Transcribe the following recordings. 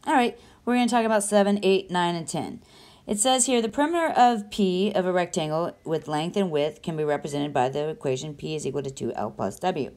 All right, we're going to talk about 7, 8, 9, and 10. It says here, the perimeter of P of a rectangle with length and width can be represented by the equation P is equal to 2L plus W.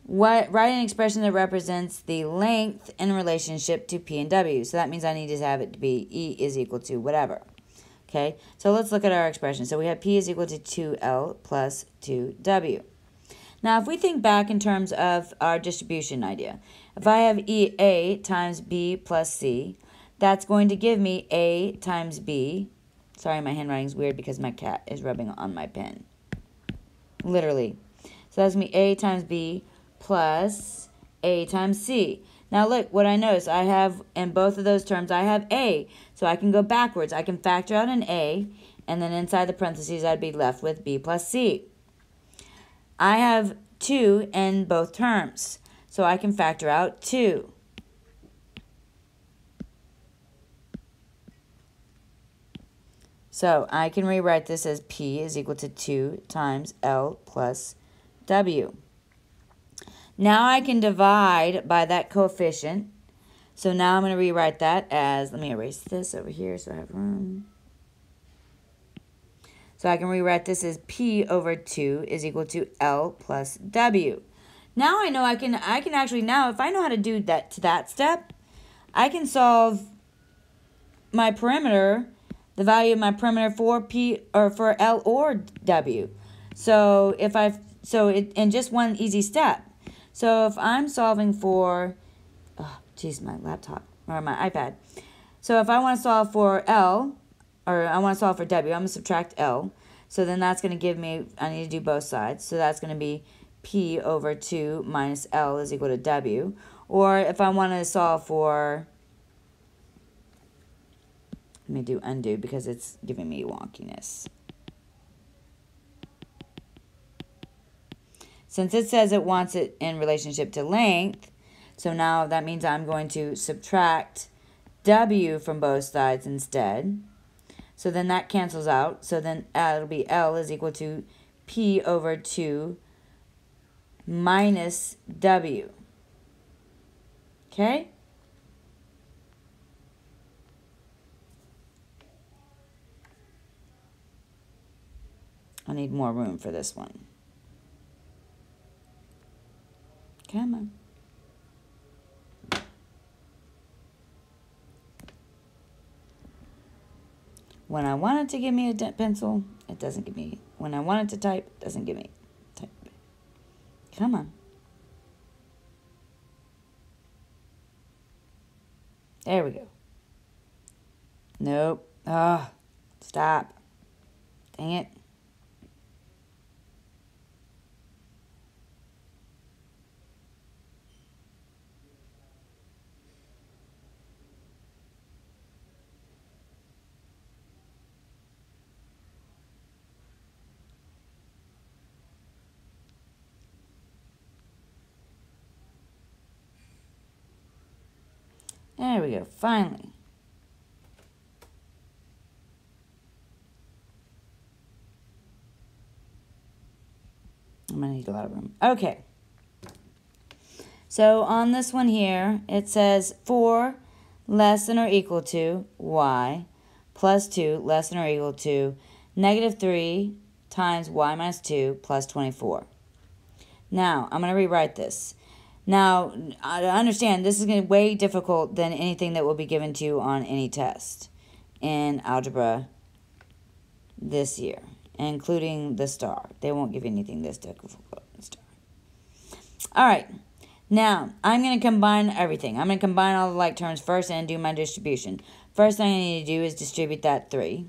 Write an expression that represents the length in relationship to P and W. So that means I need to have it to be E is equal to whatever. Okay, so let's look at our expression. So we have P is equal to 2L plus 2W. Now, if we think back in terms of our distribution idea, if I have A times B plus C, that's going to give me A times B. Sorry, my handwriting's weird because my cat is rubbing on my pen. Literally. So that's going to be A times B plus A times C. Now look, what I notice, I have, in both of those terms, I have A. So I can go backwards. I can factor out an A, and then inside the parentheses, I'd be left with B plus C. I have 2 in both terms, so I can factor out 2. So I can rewrite this as P is equal to 2 times L plus W. Now I can divide by that coefficient. So now I'm going to rewrite that as, let me erase this over here so I have room. So I can rewrite this as P over 2 is equal to L plus W. Now I know I can actually, now if I know how to do that to that step, I can solve my perimeter, the value of my perimeter for P or for L or W. So in just one easy step. So if I'm solving for, oh geez, my laptop or my iPad. So if I want to solve for L, or I want to solve for W, I'm going to subtract L. So then that's going to give me, I need to do both sides. So that's going to be P over 2 minus L is equal to W. Or if I want to solve for, let me do undo because it's giving me wonkiness. Since it says it wants it in relationship to length, so now that means I'm going to subtract W from both sides instead. So then that cancels out. So then it'll be L is equal to P over 2 minus W. Okay? I need more room for this one. Come on. When I want it to give me a pencil, it doesn't give me. When I want it to type, it doesn't give me type. Come on. There we go. Nope. Ah, stop. Dang it. There we go, finally. I'm going to need a lot of room. Okay. So on this one here, it says 4 less than or equal to y plus 2 less than or equal to negative 3 times y minus 2 plus 24. Now, I'm going to rewrite this. Now, I understand this is going to be way difficult than anything that will be given to you on any test in algebra this year, including the star. They won't give you anything this difficult in the star. All right. Now, I'm going to combine everything. I'm going to combine all the like terms first and do my distribution. First thing I need to do is distribute that 3.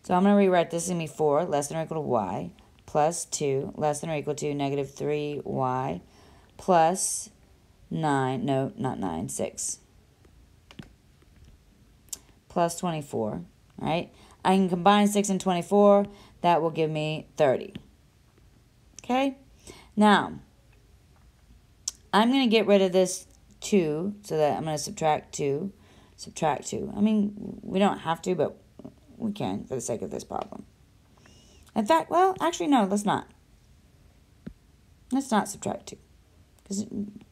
So I'm going to rewrite this. It's going to be 4 less than or equal to y plus 2 less than or equal to negative 3y plus 9, no, not 9, 6, plus 24, all right? I can combine 6 and 24. That will give me 30, okay? Now, I'm going to get rid of this 2, so that I'm going to subtract 2. I mean, we don't have to, but we can for the sake of this problem. In fact, well, actually, no, let's not. Let's not subtract 2. Because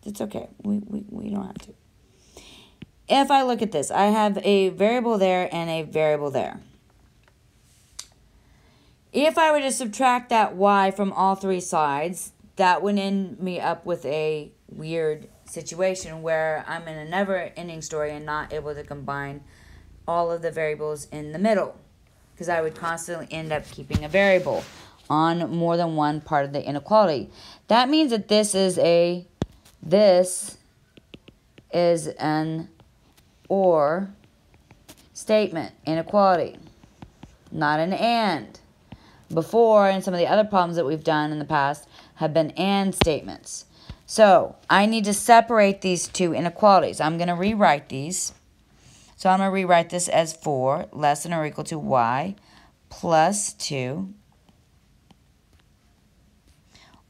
it's okay. We don't have to. if I look at this, I have a variable there and a variable there. If I were to subtract that y from all three sides, that would end me up with a weird situation where I'm in a never-ending story and not able to combine all of the variables in the middle, because I would constantly end up keeping a variable on more than one part of the inequality. That means that this is an or statement, inequality, not an and. Before, and some of the other problems that we've done in the past have been and statements. So I need to separate these two inequalities. I'm going to rewrite these. So I'm going to rewrite this as 4 less than or equal to y plus 2.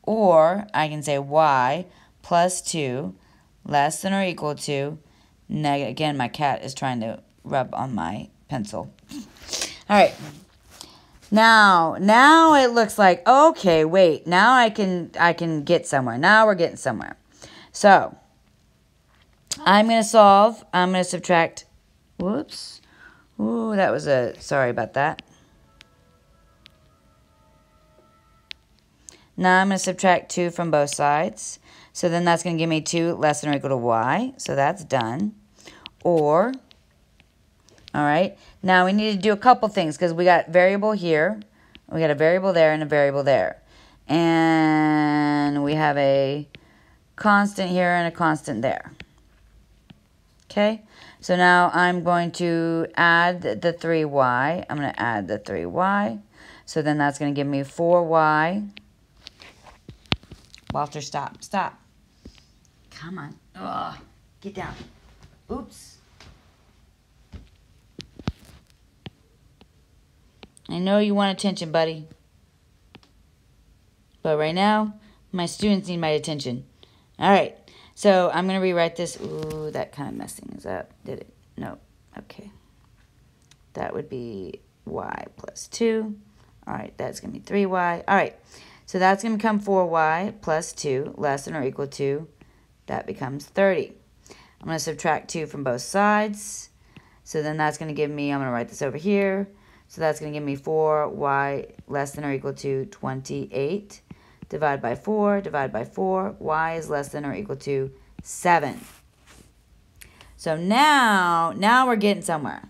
Or I can say y plus 2 less than or equal to negative. Again, my cat is trying to rub on my pencil. All right. Now it looks like, okay, wait, now I can get somewhere. Now we're getting somewhere. So I'm going to subtract, whoops. Ooh, that was sorry about that. Now I'm going to subtract 2 from both sides. So then that's going to give me 2 less than or equal to y. So that's done. Or, all right, now we need to do a couple things because we got variable here. We got a variable there and a variable there. And we have a constant here and a constant there. Okay, so now I'm going to add the 3y. I'm going to add the 3y. So then that's going to give me 4y. Walter, stop. Stop. Come on. Ugh. Get down. Oops. I know you want attention, buddy. But right now, my students need my attention. All right. So I'm going to rewrite this. Ooh, that kind of messed things up. Did it? No. Okay. That would be y plus 2. All right. That's going to be 3y. All right. So that's going to become 4y plus 2 less than or equal to, that becomes 30. I'm going to subtract 2 from both sides. So then that's going to give me, I'm going to write this over here. So that's going to give me 4y less than or equal to 28. Divide by 4, divide by 4. Y is less than or equal to 7. So now we're getting somewhere.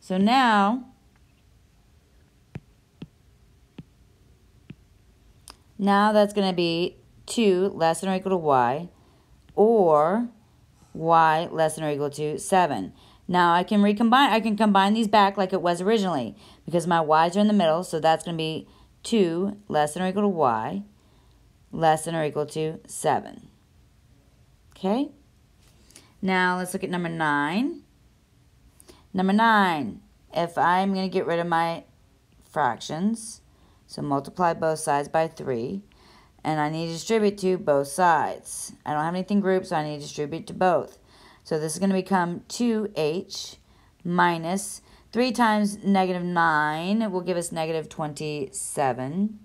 So now that's going to be 2 less than or equal to y, or y less than or equal to 7. Now I can recombine. I can combine these back like it was originally because my y's are in the middle, so that's going to be 2 less than or equal to y less than or equal to 7. Okay? Now let's look at number 9. Number 9, if I'm going to get rid of my fractions, so multiply both sides by 3, and I need to distribute to both sides. I don't have anything grouped, so I need to distribute to both. So this is going to become 2h minus 3 times negative 9 will give us negative 27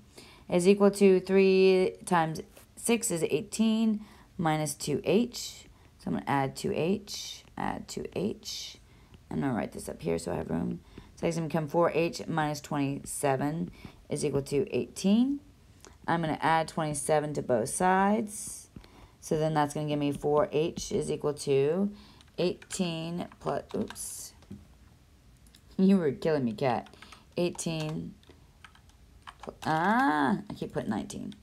is equal to 3 times 6 is 18 minus 2h. So I'm going to add 2h, add 2h. I'm going to write this up here so I have room. So it's going to become 4h minus 27 is equal to 18. I'm going to add 27 to both sides. So then that's going to give me 4h is equal to 18 plus, oops. You were killing me, cat. 18, I keep putting 19.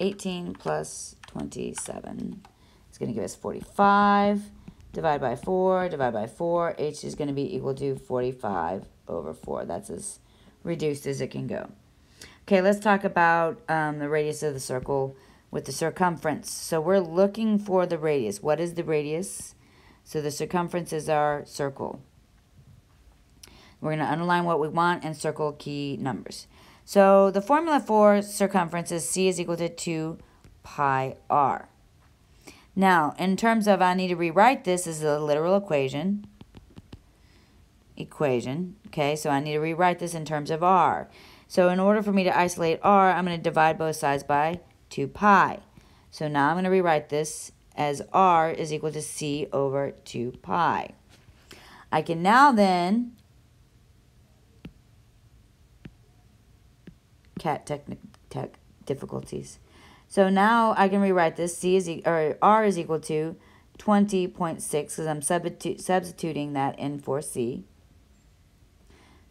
18 plus 27 is going to give us 45. Divide by 4, divide by 4. H is going to be equal to 45 over 4. That's as reduced as it can go. Okay, let's talk about the radius of the circle with the circumference. So we're looking for the radius. What is the radius? So the circumference is our circle. We're going to underline what we want and circle key numbers. So the formula for circumference is C is equal to 2 pi r. Now, in terms of I need to rewrite this as a literal equation. equation. Okay, so I need to rewrite this in terms of r. So in order for me to isolate r, I'm going to divide both sides by 2 pi. So now I'm going to rewrite this as r is equal to c over 2 pi. I can now then, cat tech difficulties. So now I can rewrite this r is equal to 20.6 because I'm substituting that in for c.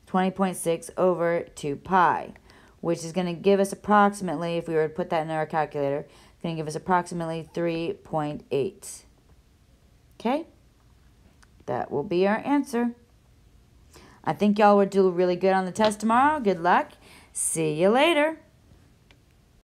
20.6 over 2 pi, which is going to give us approximately, if we were to put that in our calculator, it's going to give us approximately 3.8. Okay? That will be our answer. I think y'all will do really good on the test tomorrow. Good luck. See you later.